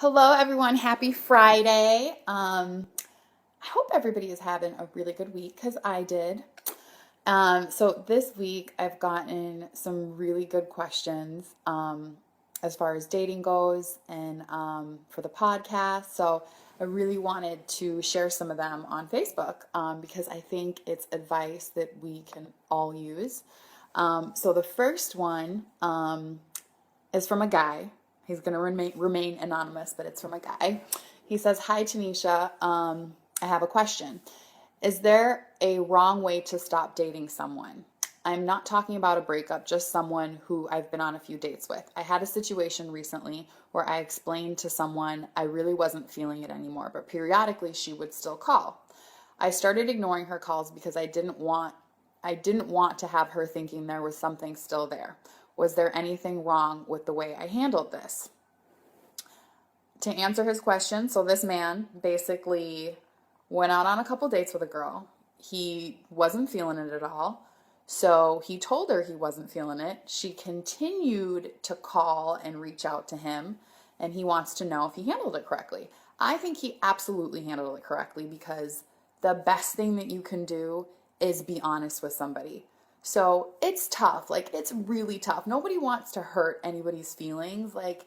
Hello, everyone. Happy Friday. I hope everybody is having a really good week because I did. So this week I've gotten some really good questions as far as dating goes and for the podcast. So I really wanted to share some of them on Facebook because I think it's advice that we can all use. So the first one is from a guy. He's going to remain anonymous, but it's from a guy. He says, "Hi, Tennesha. I have a question. Is there a wrong way to stop dating someone? I'm not talking about a breakup, just someone who I've been on a few dates with. I had a situation recently where I explained to someone I really wasn't feeling it anymore, but periodically she would still call. I started ignoring her calls because I didn't want to have her thinking there was something still there. Was there anything wrong with the way I handled this?" To answer his question, so this man basically went out on a couple dates with a girl. He wasn't feeling it at all. So he told her he wasn't feeling it. She continued to call and reach out to him, and he wants to know if he handled it correctly. I think he absolutely handled it correctly because the best thing that you can do is be honest with somebody. So it's tough. Like, it's really tough. Nobody wants to hurt anybody's feelings. Like,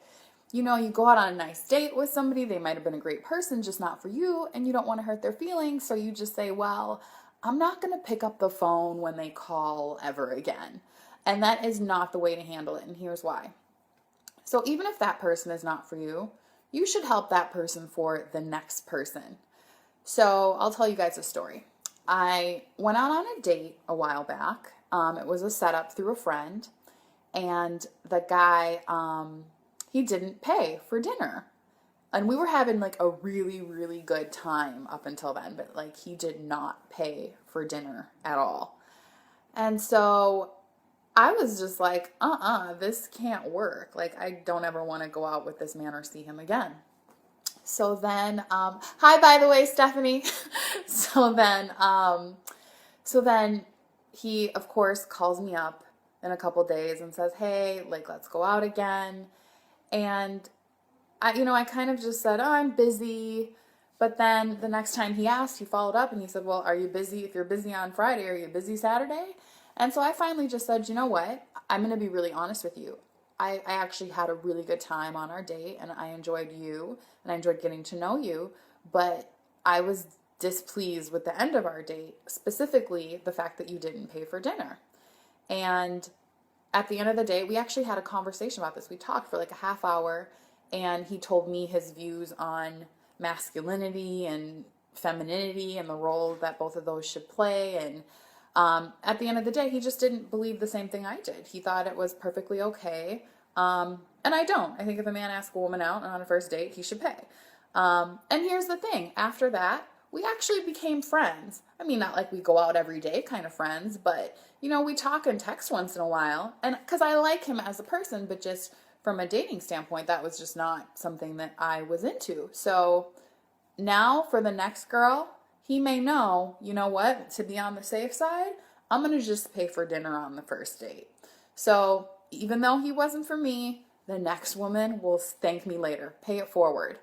you go out on a nice date with somebody, they might have been a great person, just not for you, and you don't want to hurt their feelings, so you just say, well, I'm not going to pick up the phone when they call ever again. And that is not the way to handle it, and here's why. So even if that person is not for you, you should help that person for the next person. So I'll tell you guys a story. I went out on a date a while back. It was a setup through a friend, and the guy, he didn't pay for dinner. And we were having like a really, really good time up until then, but like he did not pay for dinner at all. And so I was just like, this can't work. Like, I don't ever want to go out with this man or see him again. So then, hi, by the way, Stephanie. so then, um, so then he, of course, calls me up in a couple days and says, hey, like, let's go out again. And I kind of just said, oh, I'm busy. But then the next time he asked, he followed up and he said, well, are you busy? If you're busy on Friday, are you busy Saturday? And so I finally just said, you know what? I'm going to be really honest with you. I actually had a really good time on our date and I enjoyed you and I enjoyed getting to know you. But I was displeased with the end of our date, specifically the fact that you didn't pay for dinner. And at the end of the day, we actually had a conversation about this. We talked for like a half hour, and he told me his views on masculinity and femininity and the role that both of those should play. And at the end of the day, he just didn't believe the same thing I did. He thought it was perfectly okay. And I don't. I think if a man asks a woman out on a first date, he should pay. And here's the thing. After that, we actually became friends. I mean, not like we go out every day kind of friends, but, we talk and text once in a while. And because I like him as a person, but just from a dating standpoint, that was just not something that I was into. So now for the next girl, he may know, you know what, to be on the safe side, I'm going to just pay for dinner on the first date. So even though he wasn't for me, the next woman will thank me later. Pay it forward.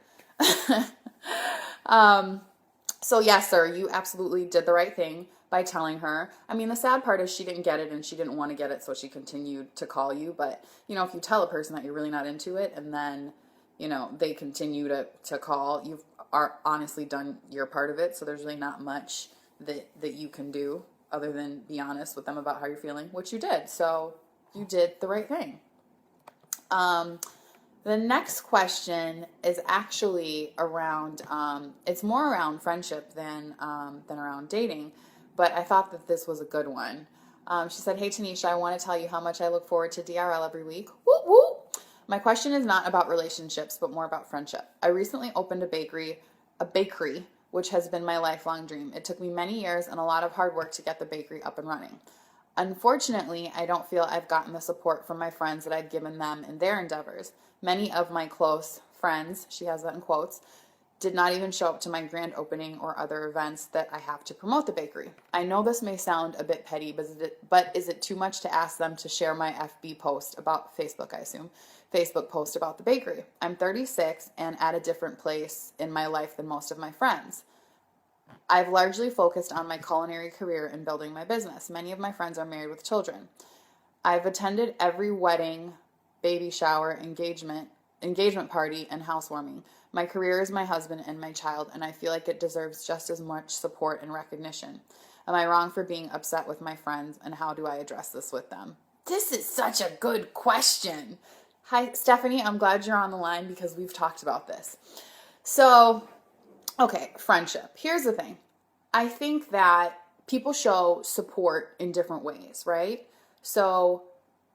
So yes, sir, you absolutely did the right thing by telling her. I mean, the sad part is she didn't get it and she didn't want to get it, so she continued to call you. But, if you tell a person that you're really not into it and then, they continue to call, you've honestly done your part of it. So there's really not much that you can do other than be honest with them about how you're feeling, which you did. So you did the right thing. The next question is actually around, it's more around friendship than around dating, but I thought that this was a good one. She said, hey, Tennesha, I want to tell you how much I look forward to DRL every week. Woo woo! My question is not about relationships, but more about friendship. I recently opened a bakery, which has been my lifelong dream. It took me many years and a lot of hard work to get the bakery up and running. Unfortunately, I don't feel I've gotten the support from my friends that I've given them in their endeavors. Many of my close friends, she has that in quotes, did not even show up to my grand opening or other events that I have to promote the bakery. I know this may sound a bit petty, but is it too much to ask them to share my FB post about Facebook, I assume, Facebook post about the bakery. I'm 36 and at a different place in my life than most of my friends. I've largely focused on my culinary career and building my business. Many of my friends are married with children. I've attended every wedding, baby shower, engagement party, and housewarming. My career is my husband and my child, and I feel like it deserves just as much support and recognition. Am I wrong for being upset with my friends, and how do I address this with them? This is such a good question. Hi, Stephanie. I'm glad you're on the line because we've talked about this. So, okay, friendship. Here's the thing. I think that people show support in different ways, right? So,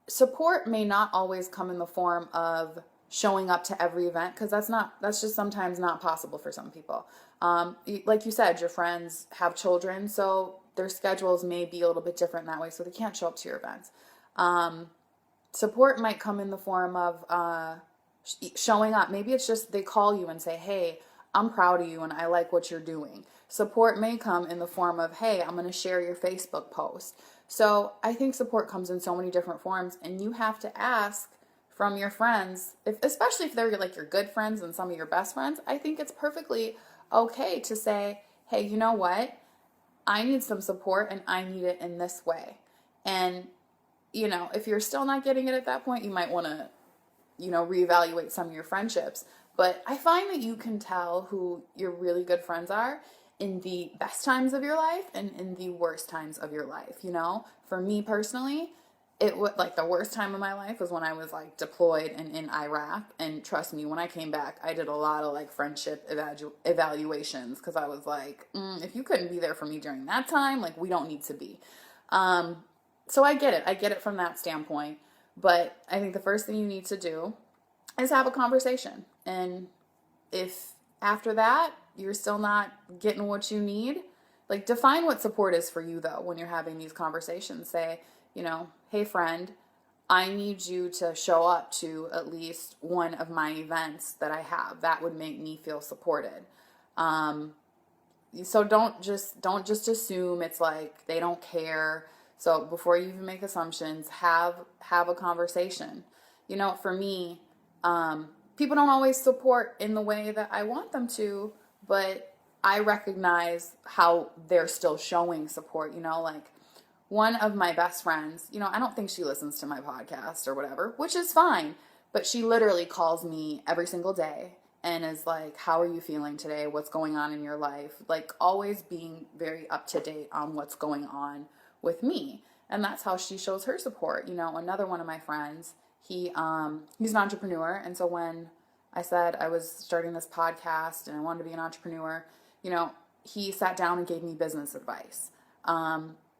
support may not always come in the form of showing up to every event because that's just sometimes not possible for some people. Like you said, your friends have children, so their schedules may be a little bit different that way, so they can't show up to your events. Support might come in the form of showing up. Maybe it's just they call you and say, hey, I'm proud of you and I like what you're doing. Support may come in the form of, hey, I'm going to share your Facebook post. So I think support comes in so many different forms, and you have to ask from your friends, especially if they're like your good friends and some of your best friends. I think it's perfectly okay to say, hey, you know what? I need some support and I need it in this way. And, if you're still not getting it at that point, you might want to, reevaluate some of your friendships. But I find that you can tell who your really good friends are in the best times of your life and in the worst times of your life. For me personally, it would like the worst time of my life was when I was like deployed and in Iraq. And trust me, when I came back, I did a lot of like friendship evaluations because I was like, if you couldn't be there for me during that time, like we don't need to be. So I get it. I get it from that standpoint. But I think the first thing you need to do is have a conversation. And if after that you're still not getting what you need, like define what support is for you though when you're having these conversations. Say, hey friend, I need you to show up to at least one of my events that I have. That would make me feel supported. So don't just assume it's like they don't care. So before you even make assumptions, have a conversation. For me, people don't always support in the way that I want them to, but I recognize how they're still showing support. Like one of my best friends, I don't think she listens to my podcast or whatever, which is fine, but she literally calls me every single day and is like, how are you feeling today? What's going on in your life? Like always being very up to date on what's going on with me. And that's how she shows her support. Another one of my friends, he's an entrepreneur. And so when I said I was starting this podcast and I wanted to be an entrepreneur, he sat down and gave me business advice.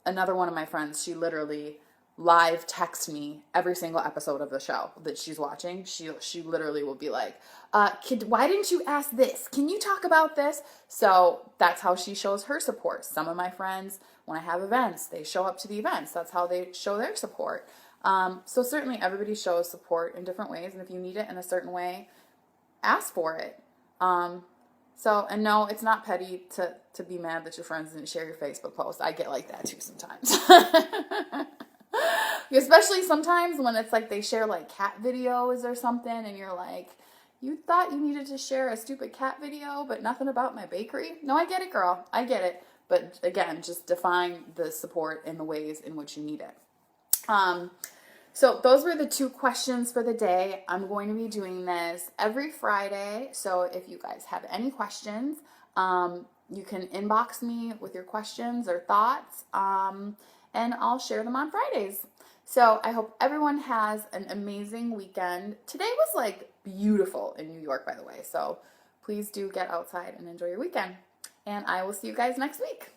Another one of my friends, she literally live texts me every single episode of the show that she's watching. She literally will be like, why didn't you ask this? Can you talk about this? So that's how she shows her support. Some of my friends, when I have events, they show up to the events. That's how they show their support. So certainly everybody shows support in different ways. And if you need it in a certain way, ask for it. And no, it's not petty to be mad that your friends didn't share your Facebook post. I get like that too sometimes. Especially sometimes when it's like they share like cat videos or something and you're like, you thought you needed to share a stupid cat video, but nothing about my bakery? No, I get it, girl. I get it. But again, just define the support in the ways in which you need it. So those were the 2 questions for the day. I'm going to be doing this every Friday. So if you guys have any questions, you can inbox me with your questions or thoughts, and I'll share them on Fridays. So I hope everyone has an amazing weekend. Today was like beautiful in New York, by the way. So please do get outside and enjoy your weekend. And I will see you guys next week.